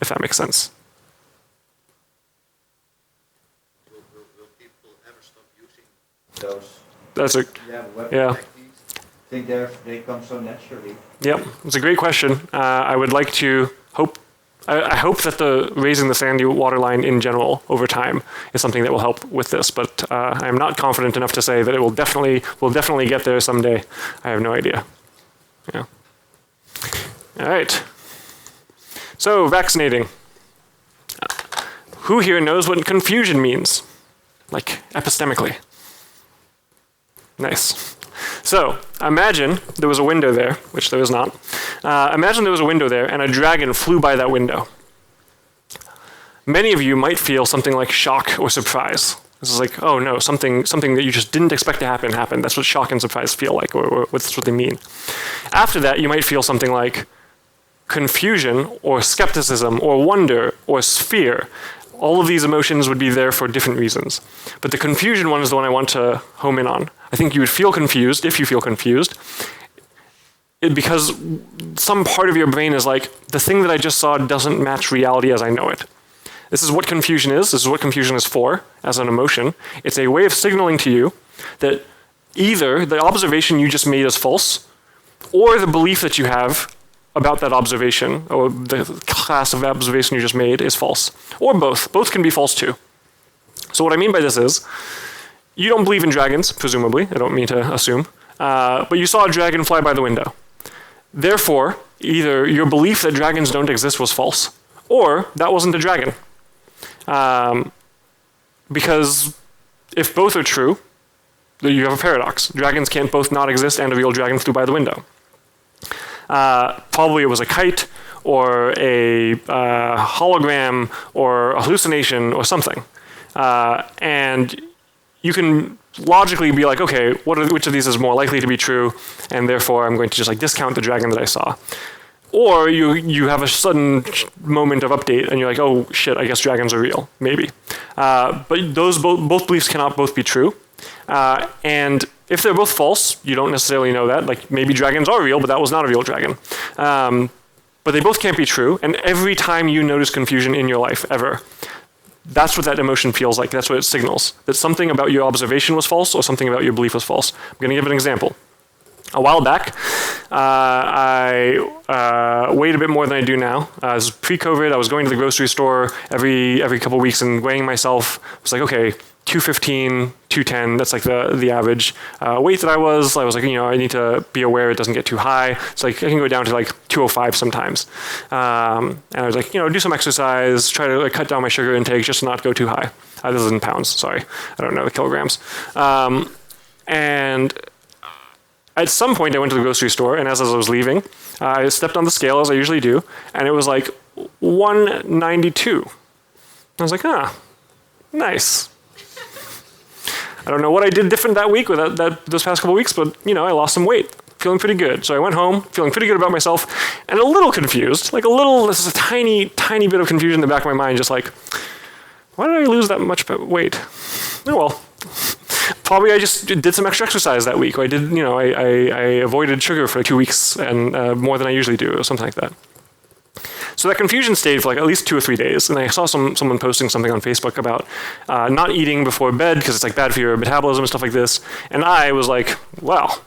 Speaker 2: if that makes sense.
Speaker 6: Will people ever stop using those?
Speaker 2: That's a,
Speaker 6: Weapon
Speaker 2: yeah.
Speaker 6: techniques? I think they come so naturally.
Speaker 2: Yep, it's a great question. I would like to hope. I hope that the raising the sandy water line in general over time is something that will help with this, but I'm not confident enough to say that it will definitely get there someday. I have no idea. Yeah. All right. So vaccinating. Who here knows what confusion means? Like epistemically. Nice. So imagine there was a window there, which there is not. Imagine there was a window there and a dragon flew by that window. Many of you might feel something like shock or surprise. This is like, oh no, something that you just didn't expect to happen happened. That's what shock and surprise feel like, or that's what they mean. After that, you might feel something like confusion or skepticism or wonder or fear. All of these emotions would be there for different reasons. But the confusion one is the one I want to home in on. I think you would feel confused, if you feel confused, because some part of your brain is like, the thing that I just saw doesn't match reality as I know it. This is what confusion is. This is what confusion is for, as an emotion. It's a way of signaling to you that either the observation you just made is false, or the belief that you have about that observation, or the class of observation you just made is false. Or both. Both can be false too. So what I mean by this is, you don't believe in dragons, presumably. I don't mean to assume. But you saw a dragon fly by the window. Therefore, either your belief that dragons don't exist was false, or that wasn't a dragon. Because if both are true, then you have a paradox. Dragons can't both not exist and a real dragon flew by the window. Probably it was a kite, or a hologram, or a hallucination, or something. And you can logically be like, okay, which of these is more likely to be true, and therefore I'm going to just like discount the dragon that I saw. Or you have a sudden moment of update, and you're like, oh shit, I guess dragons are real, maybe. But those both beliefs cannot both be true. And if they're both false, you don't necessarily know that. Like maybe dragons are real, but that was not a real dragon. But they both can't be true. And every time you notice confusion in your life, ever, that's what that emotion feels like. That's what it signals. That something about your observation was false, or something about your belief was false. I'm going to give an example. A while back, I weighed a bit more than I do now. It was pre-COVID. I was going to the grocery store every couple of weeks and weighing myself. I was like, okay, 215, 210, that's like the average weight that I was like, I need to be aware it doesn't get too high. It's like I can go down to like 205 sometimes. And I was like, do some exercise, try to like cut down my sugar intake just to not go too high. This is in pounds, sorry. I don't know the kilograms. And at some point I went to the grocery store, and as I was leaving, I stepped on the scale as I usually do, and it was like 192. I was like, nice. I don't know what I did different that week or those past couple of weeks, but I lost some weight, feeling pretty good. So I went home, feeling pretty good about myself, and a little confused, this is a tiny, tiny bit of confusion in the back of my mind, just like, why did I lose that much weight? Oh well. Probably I just did some extra exercise that week, or I avoided sugar for 2 weeks and more than I usually do, or something like that. So that confusion stayed for like at least 2 or 3 days, and I saw someone posting something on Facebook about not eating before bed because it's like bad for your metabolism and stuff like this, and I was like, wow,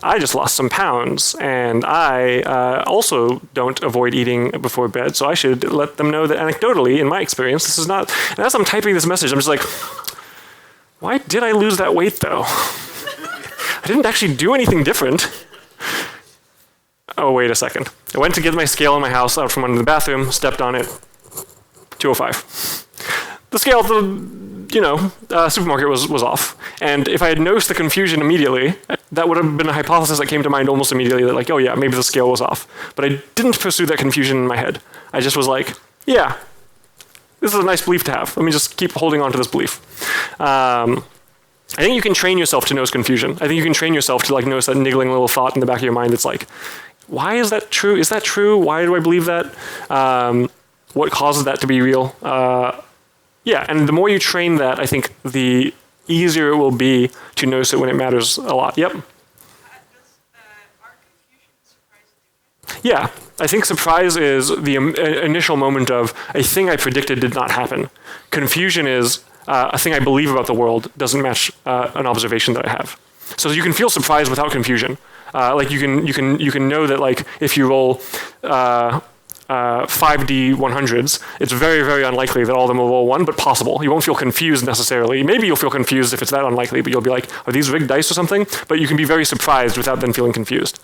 Speaker 2: I just lost some pounds, and I also don't avoid eating before bed, so I should let them know that anecdotally, in my experience, this is not, and as I'm typing this message, I'm just like, why did I lose that weight though? I didn't actually do anything different. Oh, wait a second. I went to get my scale in my house out from under the bathroom, stepped on it, 205. The scale at the supermarket was off. And if I had noticed the confusion immediately, that would have been a hypothesis that came to mind almost immediately, that like, oh yeah, maybe the scale was off. But I didn't pursue that confusion in my head. I just was like, yeah, this is a nice belief to have. Let me just keep holding on to this belief. I think you can train yourself to notice confusion. I think you can train yourself to like notice that niggling little thought in the back of your mind that's like, why is that true? Is that true? Why do I believe that? What causes that to be real? Yeah, and the more you train that, I think the easier it will be to notice it when it matters a lot. Yep.
Speaker 4: Are confusion and surprise different?
Speaker 2: Yeah, I think surprise is the initial moment of a thing I predicted did not happen. Confusion is a thing I believe about the world doesn't match an observation that I have. So you can feel surprise without confusion. Like you can know that like if you roll 5D 100s, it's very, very unlikely that all of them will roll 1, but possible. You won't feel confused necessarily. Maybe you'll feel confused if it's that unlikely, but you'll be like, are these rigged dice or something? But you can be very surprised without then feeling confused.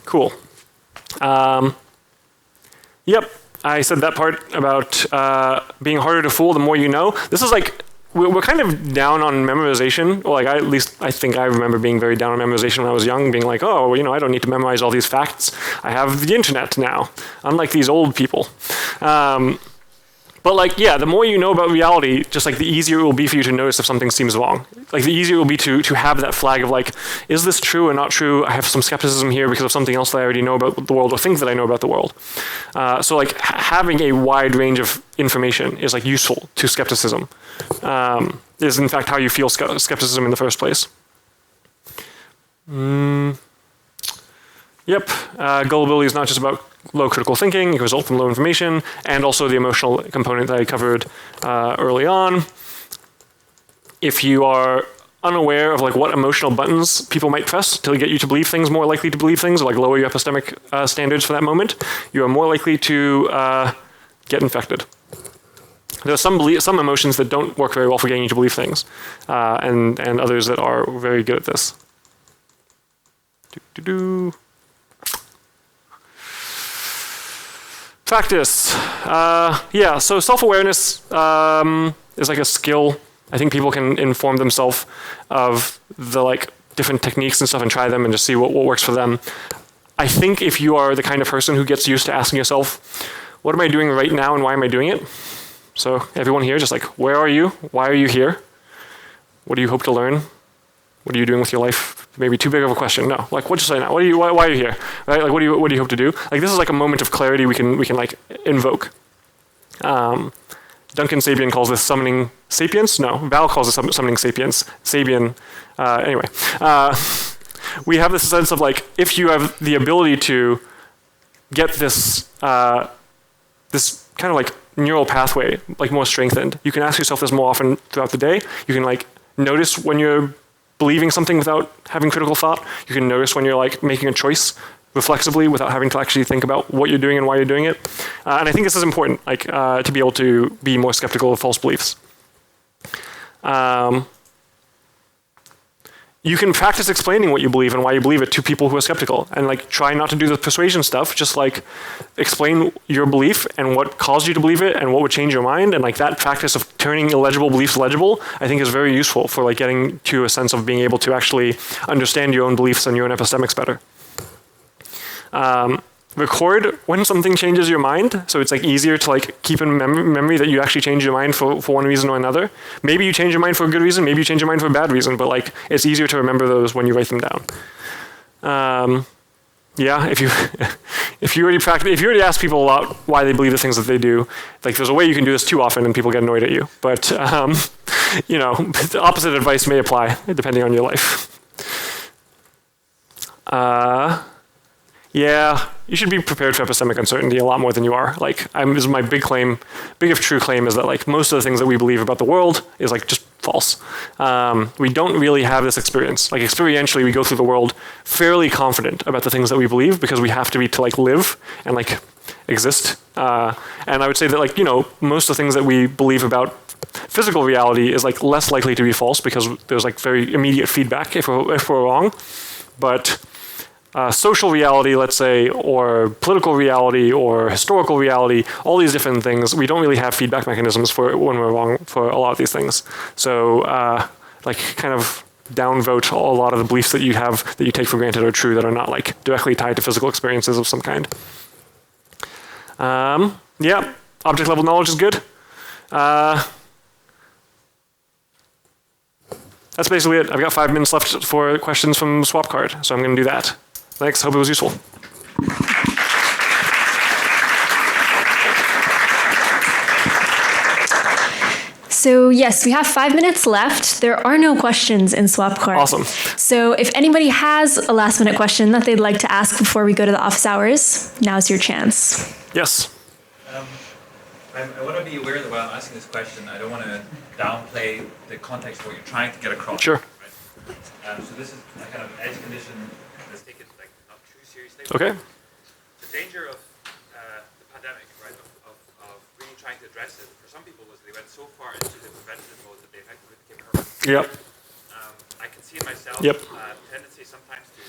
Speaker 2: Cool. Yep, I said that part about being harder to fool the more you know. This is like, we're kind of down on memorization. Well, like at least I think I remember being very down on memorization when I was young, being like, oh, well, you know, I don't need to memorize all these facts. I have the internet now, unlike these old people. But like, yeah, the more you know about reality, just like the easier it will be for you to notice if something seems wrong. Like the easier it will be to have that flag of like, is this true or not true? I have some skepticism here because of something else that I already know about the world or things that I know about the world. So like having a wide range of information is like useful to skepticism. Is in fact how you feel skepticism in the first place. Yep, gullibility is not just about low critical thinking, it can result from low information, and also the emotional component that I covered early on. If you are unaware of like what emotional buttons people might press to get you to believe things, more likely to believe things, or like lower your epistemic standards for that moment, you are more likely to get infected. There are some emotions that don't work very well for getting you to believe things, and others that are very good at this. Practice. Yeah, so self-awareness is like a skill. I think people can inform themselves of the like different techniques and stuff and try them and just see what works for them. I think if you are the kind of person who gets used to asking yourself, what am I doing right now and why am I doing it? So everyone here, just like, where are you? Why are you here? What do you hope to learn? What are you doing with your life? Maybe too big of a question. No, like what you say now? Why are you here? Right? Like what do you hope to do? Like this is like a moment of clarity we can like invoke. Duncan Sabian calls this summoning sapience. No, Val calls it summoning sapience. Sabian. Anyway, we have this sense of like if you have the ability to get this this kind of like neural pathway like more strengthened, you can ask yourself this more often throughout the day. You can like notice when you're believing something without having critical thought. You can notice when you're like making a choice reflexively without having to actually think about what you're doing and why you're doing it. And I think this is important, like to be able to be more skeptical of false beliefs. You can practice explaining what you believe and why you believe it to people who are skeptical, and like try not to do the persuasion stuff. Just like explain your belief and what caused you to believe it and what would change your mind. And like that practice of turning illegible beliefs legible, I think is very useful for like getting to a sense of being able to actually understand your own beliefs and your own epistemics better. Record when something changes your mind, so it's like easier to like keep in memory that you actually changed your mind for one reason or another. Maybe you change your mind for a good reason, maybe you change your mind for a bad reason, but like it's easier to remember those when you write them down. Yeah, if you already ask people a lot why they believe the things that they do, like there's a way you can do this too often and people get annoyed at you. But you know, the opposite advice may apply depending on your life. Yeah, you should be prepared for epistemic uncertainty a lot more than you are. Like, this is my big claim, big if true claim, is that like most of the things that we believe about the world is like just false. We don't really have this experience. Like experientially, we go through the world fairly confident about the things that we believe because we have to be to like live and like exist. And I would say that like, you know, most of the things that we believe about physical reality is like less likely to be false because there's like very immediate feedback if we're wrong. But social reality, let's say, or political reality, or historical reality, all these different things, we don't really have feedback mechanisms for when we're wrong for a lot of these things. So, like, kind of downvote a lot of the beliefs that you have that you take for granted are true that are not like directly tied to physical experiences of some kind. Yeah, Object level knowledge is good. That's basically it. I've got 5 minutes left for questions from Swap Card, so I'm going to do that. Thanks. Hope it was useful.
Speaker 1: So yes, we have 5 minutes left. There are no questions in Swap Card.
Speaker 2: Awesome.
Speaker 1: So if anybody has a last minute question that they'd like to ask before we go to the office hours, now's your chance.
Speaker 2: Yes.
Speaker 5: I want to be aware that while I'm asking this question, I don't want to downplay the context of what you're trying to get across.
Speaker 2: Sure.
Speaker 5: Right? So this is a kind of edge condition that's taken like not too seriously.
Speaker 2: Okay.
Speaker 5: The danger of the pandemic, right, of really trying to address it, for some people was they went so far into the preventative mode that they effectively became hermits.
Speaker 2: Yep.
Speaker 5: I can see in myself
Speaker 2: Yep.
Speaker 5: tendency sometimes to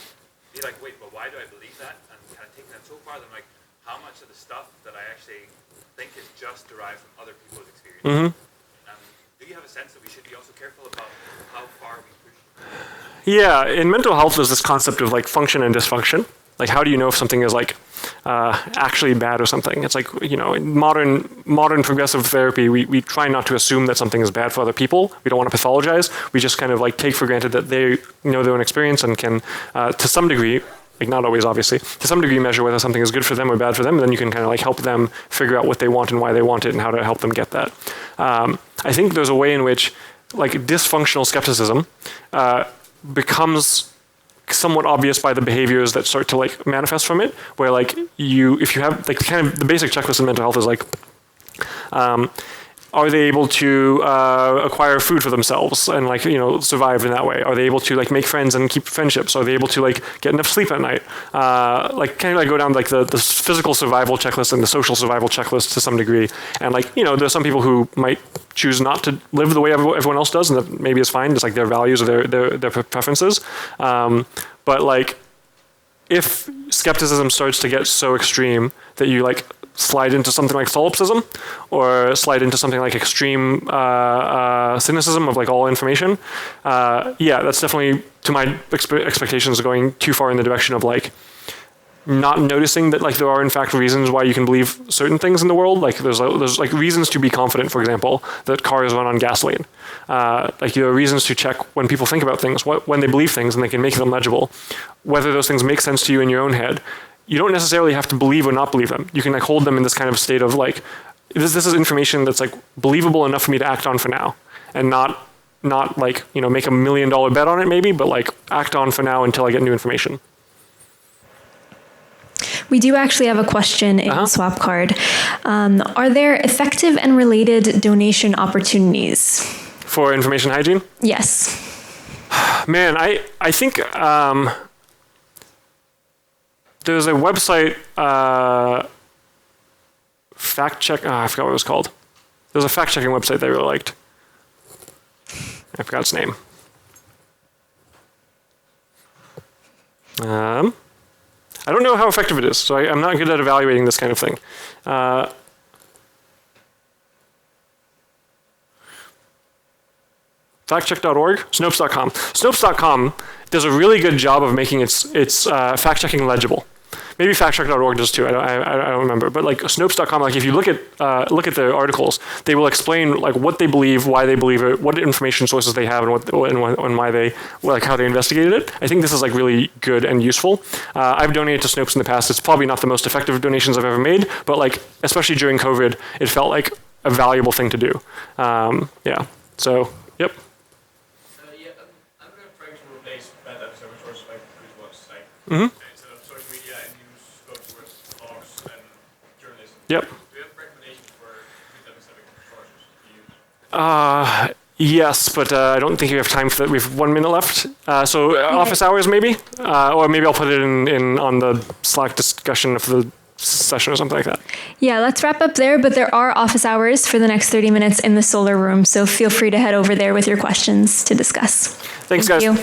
Speaker 5: be like, wait, but why do I believe that? And kind of taking that so far that I'm like, how much of the stuff that I actually think is just derived from other people's experience? Do you have a sense that we should be also careful about how far we push?
Speaker 2: Yeah, in mental health, there's this concept of like function and dysfunction. Like, how do you know if something is like actually bad or something? It's like, you know, in modern progressive therapy, we try not to assume that something is bad for other people. We don't want to pathologize. We just kind of like take for granted that they know their own experience and can, to some degree, like not always obviously, to some degree measure whether something is good for them or bad for them, and then you can kind of like help them figure out what they want and why they want it and how to help them get that. I think there's a way in which like dysfunctional skepticism becomes somewhat obvious by the behaviors that start to like manifest from it, where like if you have like kind of the basic checklist in mental health is like, are they able to acquire food for themselves and like, you know, survive in that way? Are they able to like make friends and keep friendships? Are they able to like get enough sleep at night? Like kind of like go down like the physical survival checklist and the social survival checklist to some degree. And like, you know, there's some people who might choose not to live the way everyone else does, and that maybe is fine. It's like their values or their preferences. But like, if skepticism starts to get so extreme that you like slide into something like solipsism or slide into something like extreme cynicism of like all information, yeah, that's definitely, to my expectations, going too far in the direction of like not noticing that like there are in fact reasons why you can believe certain things in the world. Like there's like reasons to be confident, for example, that cars run on gasoline. Like there are reasons to check when people think about things, when they believe things, and they can make them legible, whether those things make sense to you in your own head. You don't necessarily have to believe or not believe them. You can like hold them in this kind of state of like, this is information that's like believable enough for me to act on for now, and not like, you know, make $1 million bet on it maybe, but like act on for now until I get new information.
Speaker 1: We do actually have a question in Swap Card. Are there effective and related donation opportunities?
Speaker 2: For information hygiene?
Speaker 1: Yes.
Speaker 2: Man, I think there's a website, fact check, I forgot what it was called. There's a fact checking website that I really liked. I forgot its name. I don't know how effective it is, so I'm not good at evaluating this kind of thing. Factcheck.org, Snopes.com. Snopes.com does a really good job of making its fact-checking legible. Maybe factcheck.org does too. I don't remember. But like Snopes.com, like if you look at the articles, they will explain like what they believe, why they believe it, what information sources they have, and why they like how they investigated it. I think this is like really good and useful. I've donated to Snopes in the past. It's probably not the most effective donations I've ever made, but like especially during COVID, it felt like a valuable thing to do. Yeah. So yep.
Speaker 7: I'm going to try to replace bad observer sources by good ones, like instead of social media and news, go towards blogs and journalism.
Speaker 2: Yep.
Speaker 7: Do you have recommendations for good epistemic sources to use?
Speaker 2: Yes, but I don't think we have time for that. We have 1 minute left. So office hours maybe, or maybe I'll put it in on the Slack discussion of the session or something like that.
Speaker 1: Yeah, let's wrap up there, but there are office hours for the next 30 minutes in the solar room, so feel free to head over there with your questions to discuss.
Speaker 2: Thanks,
Speaker 1: Thank
Speaker 2: guys.
Speaker 1: you.